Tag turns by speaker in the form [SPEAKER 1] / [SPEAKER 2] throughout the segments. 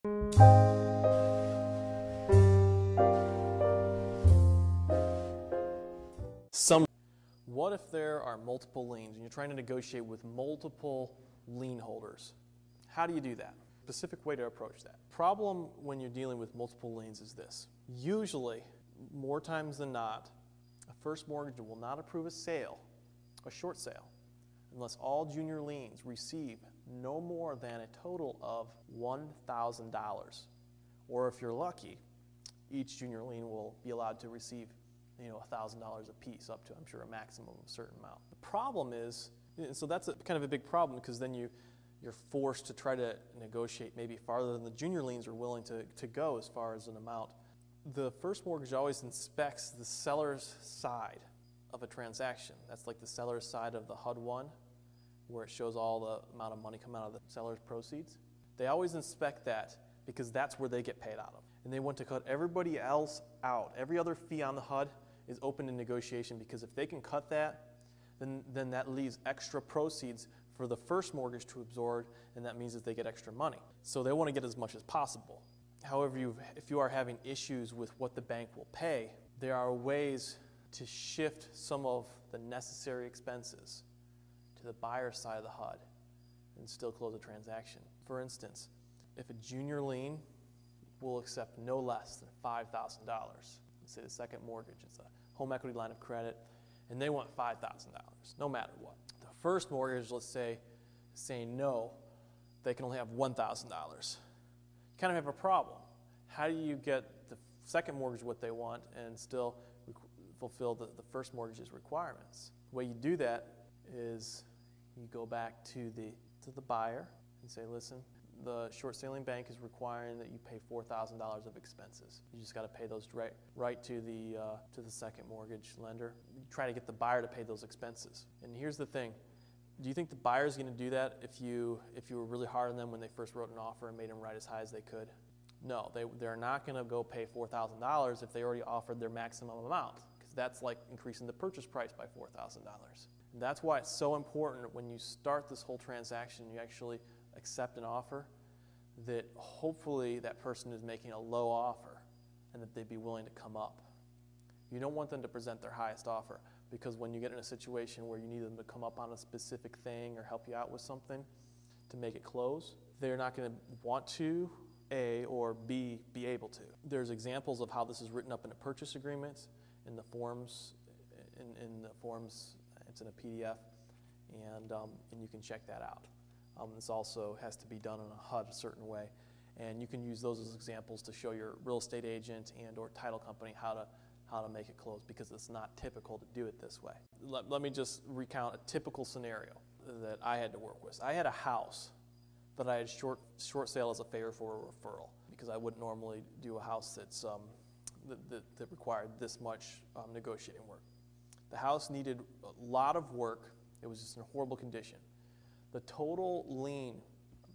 [SPEAKER 1] What if there are multiple liens and you're trying to negotiate with multiple lien holders? How do you do that? Specific way to approach that. Problem when you're dealing with multiple liens is this. Usually, more times than not, a first mortgage will not approve a sale, a short sale, unless all junior liens receive no more than a total of $1,000. Or if you're lucky, each junior lien will be allowed to receive $1,000 a piece, up to, I'm sure, a maximum of a certain amount. The problem is, so that's kind of a big problem, because then you're forced to try to negotiate maybe farther than the junior liens are willing to go as far as an amount. The first mortgage always inspects the seller's side of a transaction. That's like the seller's side of the HUD-1, where it shows all the amount of money coming out of the seller's proceeds. They always inspect that because that's where they get paid out of. And they want to cut everybody else out. Every other fee on the HUD is open to negotiation, because if they can cut that, then that leaves extra proceeds for the first mortgage to absorb, and that means that they get extra money. So they want to get as much as possible. However, if you are having issues with what the bank will pay, there are ways to shift some of the necessary expenses to the buyer's side of the HUD and still close a transaction. For instance, if a junior lien will accept no less than $5,000, let's say the second mortgage, it's a home equity line of credit, and they want $5,000, no matter what. The first mortgage, let's say, saying no, they can only have $1,000. You kind of have a problem. How do you get the second mortgage what they want and still fulfill the first mortgage's requirements? The way you do that is you go back to the buyer and say, listen, the short selling bank is requiring that you pay $4,000 of expenses. You just got to pay those right to the second mortgage lender. You try to get the buyer to pay those expenses. And here's the thing. Do you think the buyer is going to do that if you were really hard on them when they first wrote an offer and made them write as high as they could? No, they're not going to go pay $4,000 if they already offered their maximum amount, because that's like increasing the purchase price by $4,000. That's why it's so important when you start this whole transaction, you actually accept an offer, that hopefully that person is making a low offer and that they'd be willing to come up. You don't want them to present their highest offer, because when you get in a situation where you need them to come up on a specific thing or help you out with something to make it close, they're not going to want to, A, or B, be able to. There's examples of how this is written up in the purchase agreements, in the forms, it's in a PDF, and you can check that out. This also has to be done on a HUD a certain way, and you can use those as examples to show your real estate agent and or title company how to make it close, because it's not typical to do it this way. Let me just recount a typical scenario that I had to work with. I had a house that I had short sale as a favor for a referral, because I wouldn't normally do a house that's that required this much negotiating work. The house needed a lot of work. It was just in horrible condition. The total lien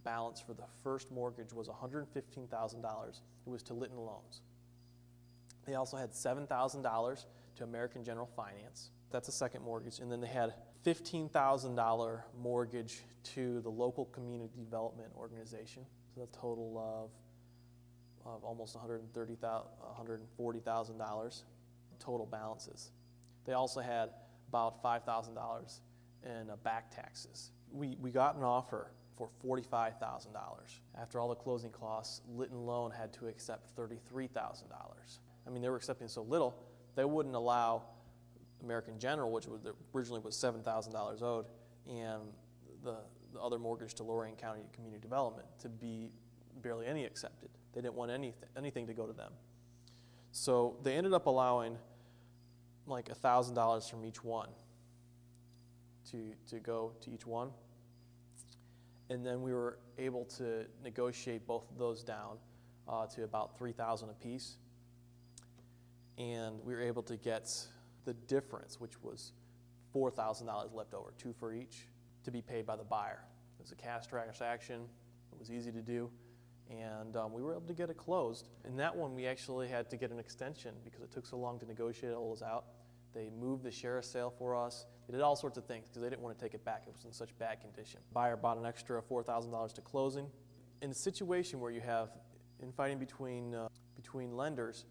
[SPEAKER 1] balance for the first mortgage was $115,000. It was to Litton Loans. They also had $7,000 to American General Finance. That's a second mortgage. And then they had $15,000 mortgage to the local community development organization. So a total of almost $140,000 total balances. They also had about $5,000 in back taxes. We got an offer for $45,000. After all the closing costs, Litton Loan had to accept $33,000. I mean, they were accepting so little, they wouldn't allow American General, which originally was $7,000 owed, and the other mortgage to Lorain County Community Development to be barely any accepted. They didn't want anything to go to them. So they ended up allowing like $1,000 from each one to go to each one. And then we were able to negotiate both of those down to about $3,000 apiece. And we were able to get the difference, which was $4,000 left over, $2,000 for each, to be paid by the buyer. It was a cash transaction. It was easy to do. And we were able to get it closed. In that one, we actually had to get an extension because it took so long to negotiate all those out. They moved the sheriff's sale for us. They did all sorts of things because they didn't want to take it back. It was in such bad condition. Buyer bought an extra $4,000 to closing. In a situation where you have infighting between lenders,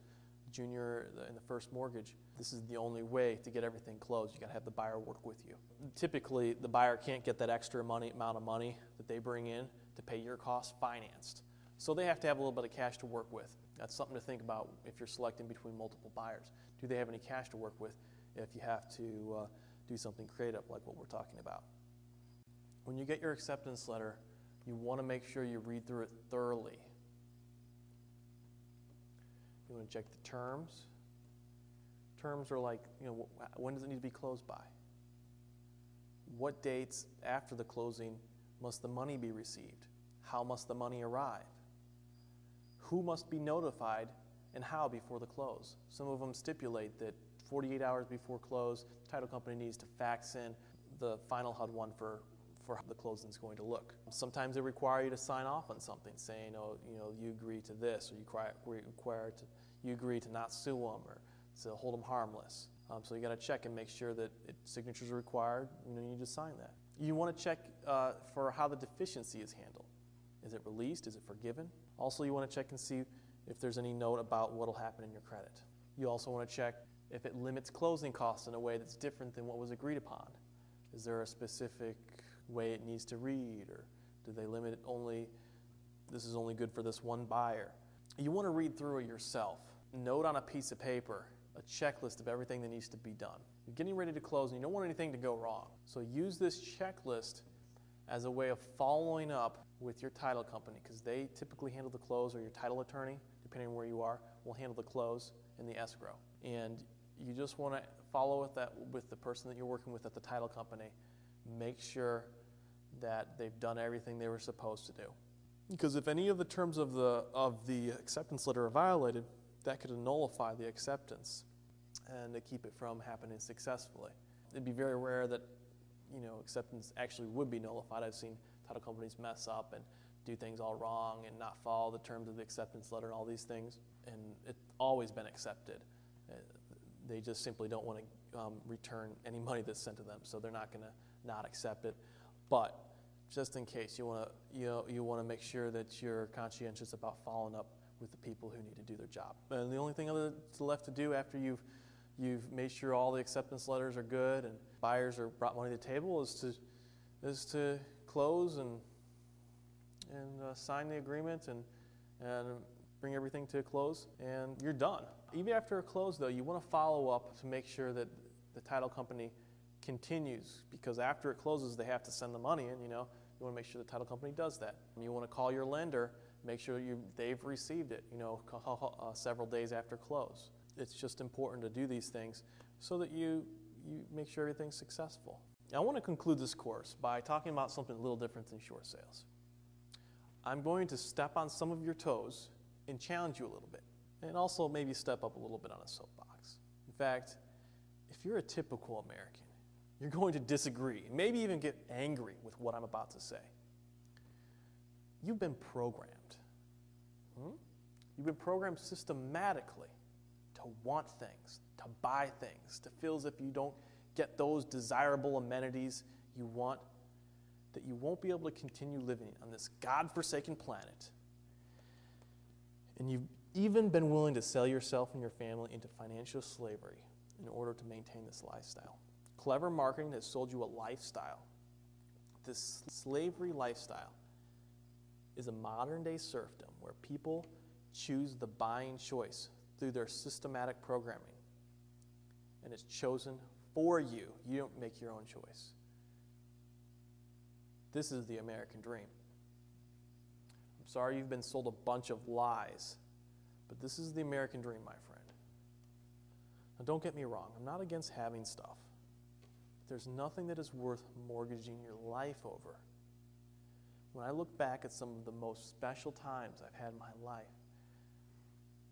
[SPEAKER 1] junior and the first mortgage, this is the only way to get everything closed. You got to have the buyer work with you. Typically, the buyer can't get that extra amount of money that they bring in to pay your costs financed. So they have to have a little bit of cash to work with. That's something to think about if you're selecting between multiple buyers. Do they have any cash to work with if you have to do something creative like what we're talking about? When you get your acceptance letter, you want to make sure you read through it thoroughly. You want to check the terms. Terms are like, when does it need to be closed by? What dates after the closing must the money be received? How must the money arrive? Who must be notified and how before the close? Some of them stipulate that 48 hours before close, the title company needs to fax in the final HUD-1 for how the closing is going to look. Sometimes they require you to sign off on something, saying, you agree to this, or you agree to not sue them, or to hold them harmless. So you got to check and make sure that signatures are required. You just sign that. You want to check for how the deficiency is handled. Is it released? Is it forgiven? Also, you want to check and see if there's any note about what will happen in your credit. You also want to check if it limits closing costs in a way that's different than what was agreed upon. Is there a specific way it needs to read, or do they limit it only, this is only good for this one buyer? You want to read through it yourself. Note on a piece of paper a checklist of everything that needs to be done. You're getting ready to close and you don't want anything to go wrong. So use this checklist as a way of following up with your title company, because they typically handle the close, or your title attorney, depending on where you are, will handle the close and the escrow. And you just want to follow with the person that you're working with at the title company. Make sure that they've done everything they were supposed to do. Because if any of the terms of the acceptance letter are violated, that could nullify the acceptance and to keep it from happening successfully. It'd be very rare that acceptance actually would be nullified. I've seen title companies mess up and do things all wrong and not follow the terms of the acceptance letter and all these things, and it's always been accepted. They just simply don't want to return any money that's sent to them, so they're not going to not accept it. But just in case, you want to make sure that you're conscientious about following up with the people who need to do their job. And the only thing that's left to do after you've made sure all the acceptance letters are good and buyers are brought money to the table is to close and sign the agreement and bring everything to a close, and you're done. Even after a close, though, you want to follow up to make sure that the title company continues, because after it closes, they have to send the money in. You want to make sure the title company does that. And you want to call your lender, make sure they've received it. Several days after close. It's just important to do these things so that you make sure everything's successful. Now, I want to conclude this course by talking about something a little different than short sales. I'm going to step on some of your toes and challenge you a little bit, and also maybe step up a little bit on a soapbox. In fact, if you're a typical American, you're going to disagree, maybe even get angry with what I'm about to say. You've been programmed. You've been programmed systematically to want things, to buy things, to feel as if you don't get those desirable amenities you want, that you won't be able to continue living on this God-forsaken planet. And you've even been willing to sell yourself and your family into financial slavery in order to maintain this lifestyle. Clever marketing has sold you a lifestyle. This slavery lifestyle is a modern-day serfdom where people choose the buying choice through their systematic programming. And it's chosen for you. You don't make your own choice. This is the American dream. I'm sorry you've been sold a bunch of lies, but this is the American dream, my friend. Now, don't get me wrong. I'm not against having stuff. But there's nothing that is worth mortgaging your life over. When I look back at some of the most special times I've had in my life,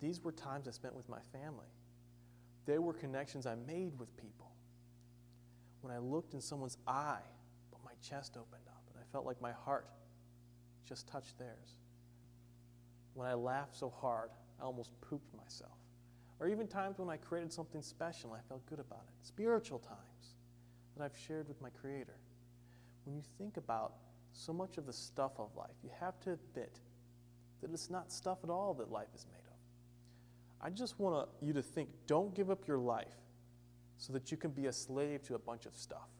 [SPEAKER 1] these were times I spent with my family. They were connections I made with people. When I looked in someone's eye, but my chest opened up, and I felt like my heart just touched theirs. When I laughed so hard, I almost pooped myself. Or even times when I created something special and I felt good about it. Spiritual times that I've shared with my Creator. When you think about so much of the stuff of life, you have to admit that it's not stuff at all that life is made of. I just want you to think, don't give up your life so that you can be a slave to a bunch of stuff.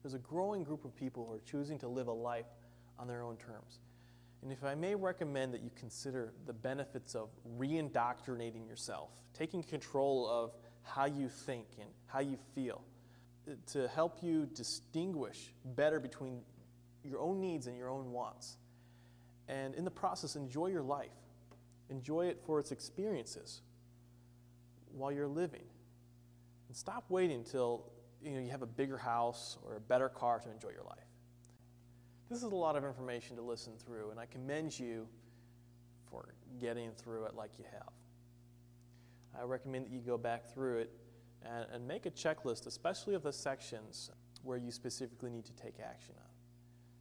[SPEAKER 1] There's a growing group of people who are choosing to live a life on their own terms. And if I may recommend that you consider the benefits of re-indoctrinating yourself, taking control of how you think and how you feel, to help you distinguish better between your own needs and your own wants. And in the process, enjoy your life. Enjoy it for its experiences while you're living. And stop waiting until you have a bigger house or a better car to enjoy your life. This is a lot of information to listen through, and I commend you for getting through it like you have. I recommend that you go back through it and make a checklist, especially of the sections where you specifically need to take action on.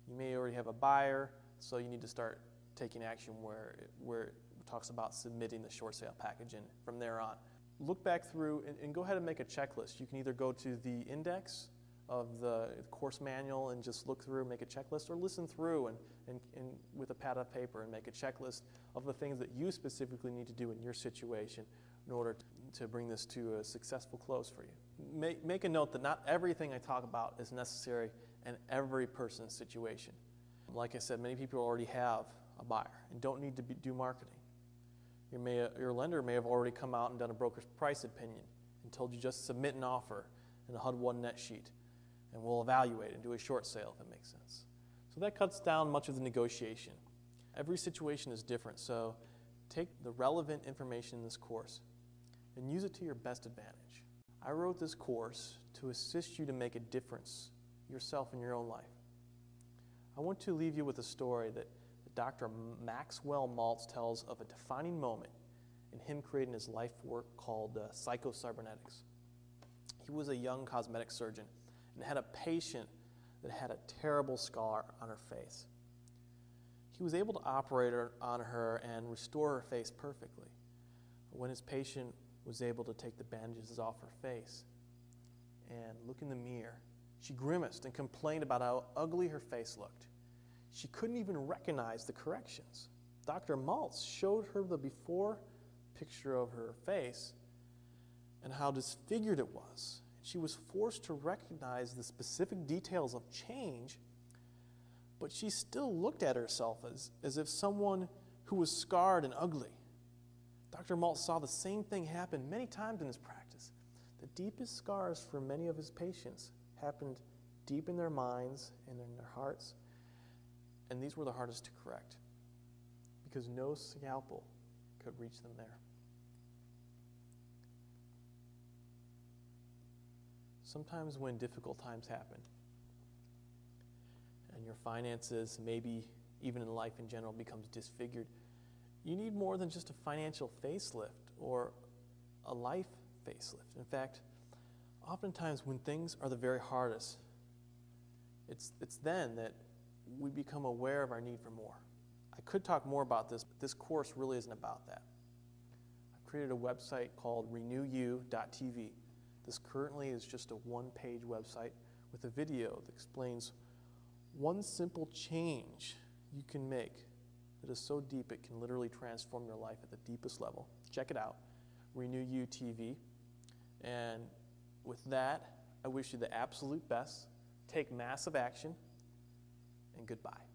[SPEAKER 1] You may already have a buyer, so you need to start taking action where it talks about submitting the short sale package, and from there on. Look back through and go ahead and make a checklist. You can either go to the index of the course manual and just look through and make a checklist, or listen through and with a pad of paper and make a checklist of the things that you specifically need to do in your situation in order to bring this to a successful close for you. Make a note that not everything I talk about is necessary in every person's situation. Like I said, many people already have a buyer and don't need to do marketing. Your lender may have already come out and done a broker's price opinion and told you just submit an offer in a HUD-1 net sheet, and we'll evaluate and do a short sale if it makes sense. So that cuts down much of the negotiation. Every situation is different, so take the relevant information in this course and use it to your best advantage. I wrote this course to assist you to make a difference yourself in your own life. I want to leave you with a story that Dr. Maxwell Maltz tells of a defining moment in him creating his life work called psychocybernetics. He was a young cosmetic surgeon and had a patient that had a terrible scar on her face. He was able to operate on her and restore her face perfectly. When his patient was able to take the bandages off her face and look in the mirror, she grimaced and complained about how ugly her face looked. She couldn't even recognize the corrections. Dr. Maltz showed her the before picture of her face and how disfigured it was. She was forced to recognize the specific details of change, but she still looked at herself as if someone who was scarred and ugly. Dr. Maltz saw the same thing happen many times in his practice. The deepest scars for many of his patients happened deep in their minds and in their hearts, and these were the hardest to correct because no scalpel could reach them there. Sometimes when difficult times happen and your finances, maybe even in life in general, becomes disfigured, you need more than just a financial facelift or a life facelift. In fact, oftentimes when things are the very hardest, it's then that we become aware of our need for more. I could talk more about this, but this course really isn't about that. I've created a website called renewyou.tv. This currently is just a one-page website with a video that explains one simple change you can make that is so deep it can literally transform your life at the deepest level. Check it out, Renew You TV. And with that, I wish you the absolute best. Take massive action, and goodbye.